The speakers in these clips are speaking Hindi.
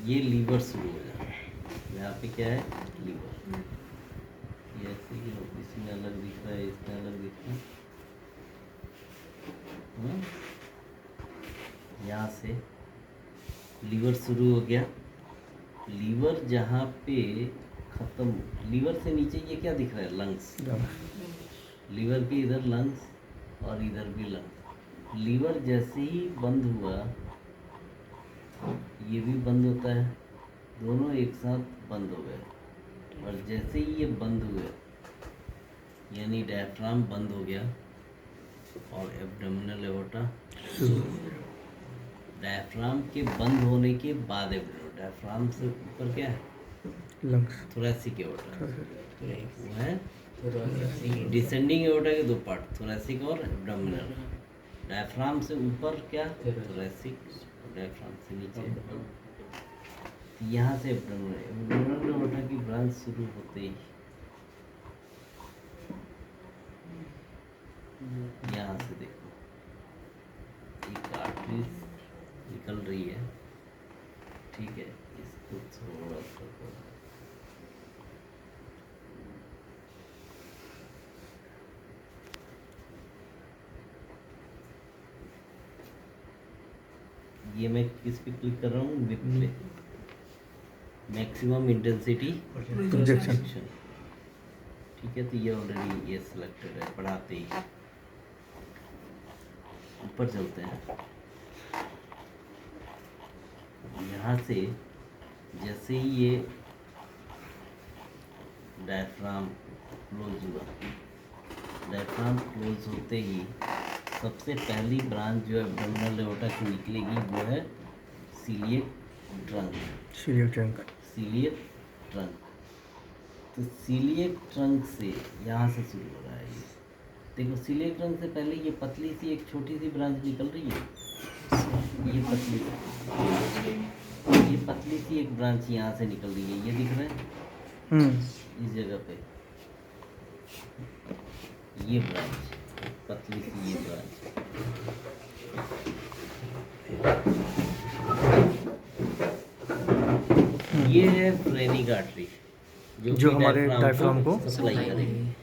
ये लीवर शुरू हो जाता है। यहाँ पे क्या है, लीवर। ये ऐसे ही इसमें अलग दिख रहा है, इसमें अलग दिख रहा है। यहाँ से लीवर शुरू हो गया। लीवर जहाँ पे खत्म, लीवर से नीचे ये क्या दिख रहा है, लंग्स। लीवर के इधर लंग्स और इधर भी लंग्स। लीवर जैसे ही बंद हुआ, ये भी बंद होता है, दोनों एक साथ बंद हो गए। और जैसे ही ये बंद हुए, यानी डायफ्राम बंद हो गया और एब्डोमिनल एओर्टा। डायफ्राम के बंद होने के बाद डायफ्राम से ऊपर क्या है, लंग्स, थोरैसिक एओर्टा। वो है डिसेंडिंग एओर्टा के दो पार्ट, थोरैसिक और एब्डोमिनल। डायफ्राम से ऊपर क्या, थोरैसिक। डायफ्राम से नीचे, यहाँ से एब्डोमिनल एओर्टा की ब्रांच शुरू होते ही यहाँ से देखो एक आर्टरी निकल रही है, ठीक है। इसको थोड़ा सा ये मैं किस पे क्लिक कर रहा हूँ, विप पे, मैक्सिमम इंटेंसिटी इंजेक्शन। ठीक है, तो ये ऑलरेडी ये सिलेक्टेड है। बढ़ाते ही ऊपर चलते हैं। यहाँ से जैसे ही ये डायफ्राम क्लोज हुआ, डायफ्राम क्लोज होते ही सबसे पहली ब्रांच जो एब्डोमिनल एओर्टा की निकलेगी वो है सीलिएक ट्रंक। Coeliac trunk. तो सीलिएक ट्रंक से यहाँ से शुरू हो रहा है ये। देखो सीलिएक ट्रंक से पहले ये पतली सी एक छोटी सी ब्रांच निकल रही है। ये पतली सी एक ब्रांच यहाँ से निकल रही है, ये दिख रहा है इस जगह पे। ये ब्रांच पतली सी, ये ब्रांच ये है फ्रेनिक आर्टरी जो हमारे डायफ्राम को सप्लाई करेगी।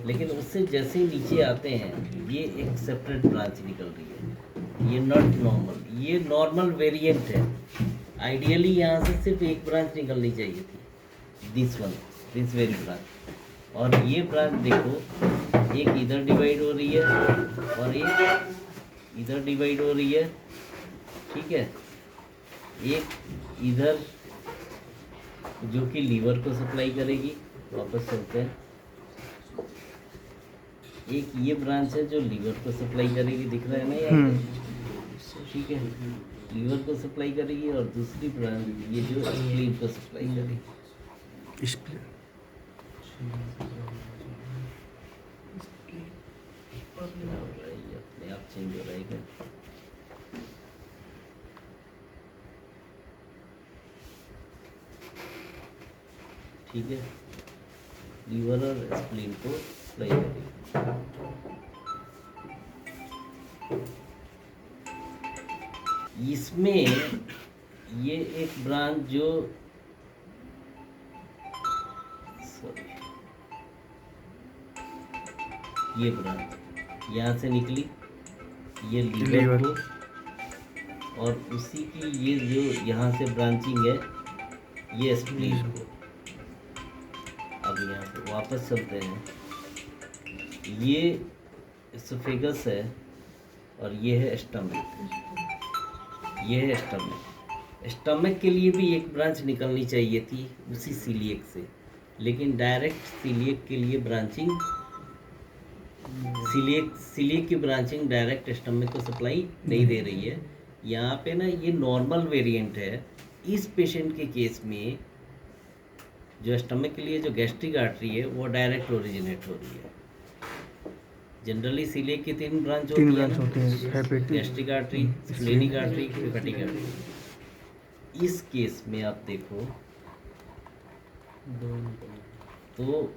लेकिन उससे जैसे ही नीचे आते हैं ये एक सेपरेट ब्रांच निकल रही है। ये नॉट नॉर्मल, ये नॉर्मल वेरिएंट है। आइडियली यहाँ से सिर्फ एक ब्रांच निकलनी चाहिए थी, दिस वेरी ब्रांच। और ये ब्रांच देखो, एक इधर डिवाइड हो रही है और एक इधर डिवाइड हो रही है, ठीक है। एक इधर जो कि लीवर को सप्लाई करेगी, वापस चलते हैं। एक ये ब्रांच है जो लीवर को सप्लाई करेगी, दिख रहा है ना यार, ठीक है, लीवर को सप्लाई करेगी। और दूसरी ब्रांच ये जो स्प्लीन को सप्लाई करेगी। अपने आप चेंज हो रहेगा। ठीक है, लीवर और स्प्लीन को सप्लाई करेगी। इसमें ये एक ब्रांच जो ये ब्रांच यहाँ से निकली, ये लीवर को, और उसी की ये जो यहाँ से ब्रांचिंग है ये स्प्लीन को। अब यहाँ पे वापस चलते हैं। ये एसोफेगस है और ये है स्टमक। ये है स्टमक। स्टमक के लिए भी एक ब्रांच निकलनी चाहिए थी उसी सीलिएक से, लेकिन डायरेक्ट सीलिएक के लिए ब्रांचिंग, सीलिएक की ब्रांचिंग डायरेक्ट स्टमक को सप्लाई नहीं दे रही है। यहाँ पे ना ये नॉर्मल वेरिएंट है। इस पेशेंट के केस में जो स्टमक के लिए जो गैस्ट्रिक आर्टरी है वो डायरेक्ट ओरिजिनेट हो रही है। जनरली सीलिएक की तीन ब्रांच होती है, gastric artery, splenic artery, hepatic artery. इस केस में आप देखो तो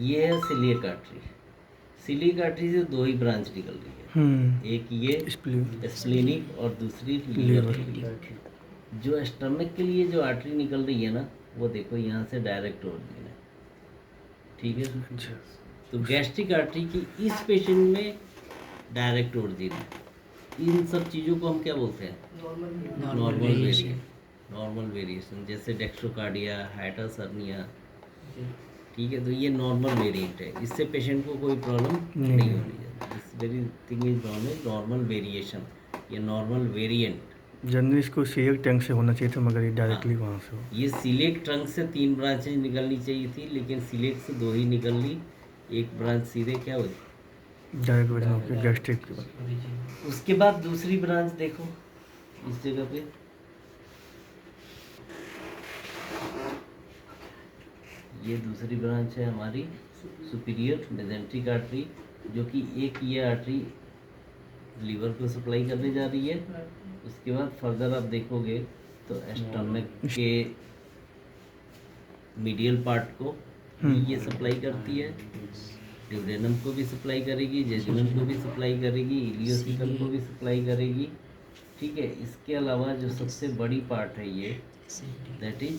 ये है सिलियक आर्टरी। सिलियक आर्टरी से दो ही ब्रांच निकल रही है, एक ये स्प्लेनिक और दूसरी लीवर के लिए। जो स्टमक के लिए जो आर्टरी निकल रही है ना, वो देखो यहाँ से डायरेक्ट ओरिजिन है, ठीक है। अच्छा, तो गैस्ट्रिक आर्टरी की इस पेशेंट में डायरेक्ट ओरिजिन है। इन सब चीज़ों को हम क्या बोलते हैं? नॉर्मल वेरिएशन, जैसे डेक्स्ट्रोकार्डिया, हाइटस हर्निया, ठीक है। तो ये नॉर्मल वेरिएंट है, इससे पेशेंट को कोई प्रॉब्लम नहीं होनी चाहिए। This very thing is normal variation, ये नॉर्मल वेरिएंट। जनरली इसको सीलियक टैंक से होना चाहिए था, मगर ये डायरेक्टली वहाँ से हो। ये सिलेक ट्रंक से 3 ब्रांचेज निकलनी चाहिए थी, लेकिन सिलेक से 2 ही निकल ली। एक ब्रांच सीधे क्या हुई? डायरेक्ट वजन होकर गैस्ट्रिक के बाद। उसके बाद दूसरी ब्रांच देखो इस जगह पे, ये दूसरी ब्रांच है हमारी सुपीरियर मेजेंट्रिक आर्टरी, जो कि एक ये आर्टरी लीवर को सप्लाई करने जा रही है। उसके बाद फर्दर आप देखोगे तो स्टमक के मीडियल पार्ट को भी ये सप्लाई करती है, ड्यूडेनम को भी सप्लाई करेगी, जेजुनम को भी सप्लाई करेगी, इलियोसिकल को भी सप्लाई करेगी, ठीक है। इसके अलावा जो सबसे बड़ी पार्ट है ये, दैट इज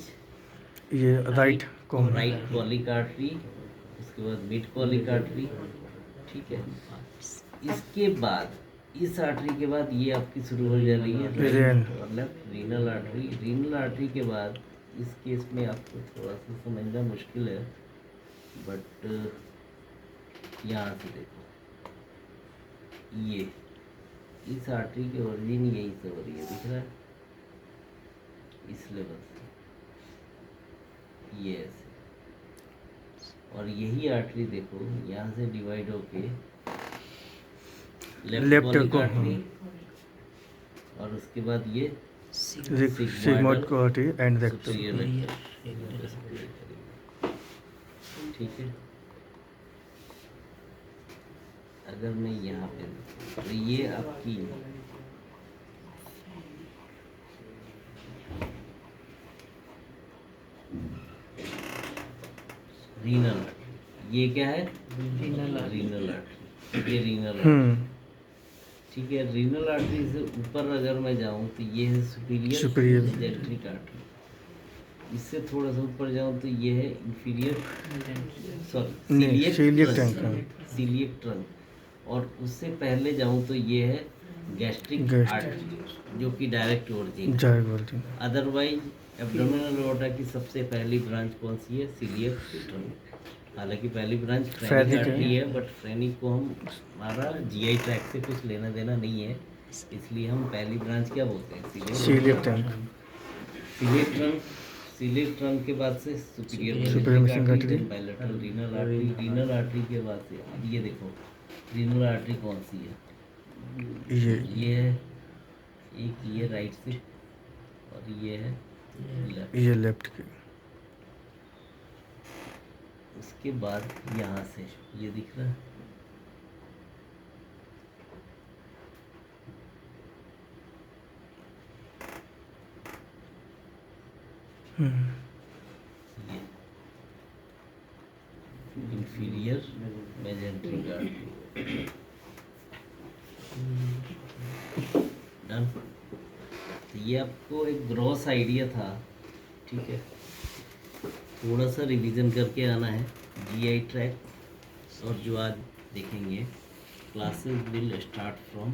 ये राइट कॉलिक आर्टरी, उसके बाद मिड कॉलिक आर्टरी, ठीक है। इसके बाद इस आर्टरी के बाद ये आपकी शुरू हो जा रही है left renal artery. Renal artery के बाद इस केस में आपको थोड़ा सा समझना मुश्किल है, बट यहाँ से देखो, ये इस आर्टरी की ओरिजिन यही से हो रही है, दिख रहा है, इस लेवल से ये ऐसे, और यही आर्टरी देखो यहाँ से डिवाइड होके लेफ्ट को आर्टरी, और उसके बाद ये सिग्मोइड को आर्टरी एंड रेक्टम, ठीक है। अगर मैं यहाँ पे तो ये आपकी रीनल आर्टरी, ये क्या है? रीनल आर्टरी, ये रीनल आर्टरी, ठीक है। रीनल आर्टरी से ऊपर अगर मैं जाऊं तो ये है सुपीरियर मेजेंट्रिक आर्टरी। इससे थोड़ा सा ऊपर जाऊं तो ये है इंफीरियर सीलियक ट्रंक, और उससे पहले जाऊं तो ये है गैस्ट्रिक आर्टरी, जो कि direct origin. Otherwise abdominal aorta की सबसे पहली ब्रांच कौन सी है? Coeliac trunk. हालांकि पहली ब्रांच फ्रेनिक आर्टरी है, बट फ्रेनिक को हम हमारा जीआई ट्रैक से कुछ लेना देना नहीं है, इसलिए हम पहली ब्रांच क्या बोलते हैं? Celiac trunk. सीलियक ट्रंक के बाद से superior artery, bilateral renal artery, renal artery के बाद से अब ये देखो रीनल आर्टरी कौन सी है? ये है एक, ये राइट से, और ये है लेफ्ट की। उसके बाद यहाँ से ये दिख रहा है, ये इंफीरियर मेजेंट्रिक आर्टरी, डन। तो ये आपको एक ग्रॉस आइडिया था, ठीक है। थोड़ा सा रिवीजन करके आना है जीआई ट्रैक, और जो आज देखेंगे क्लासेस विल स्टार्ट फ्रॉम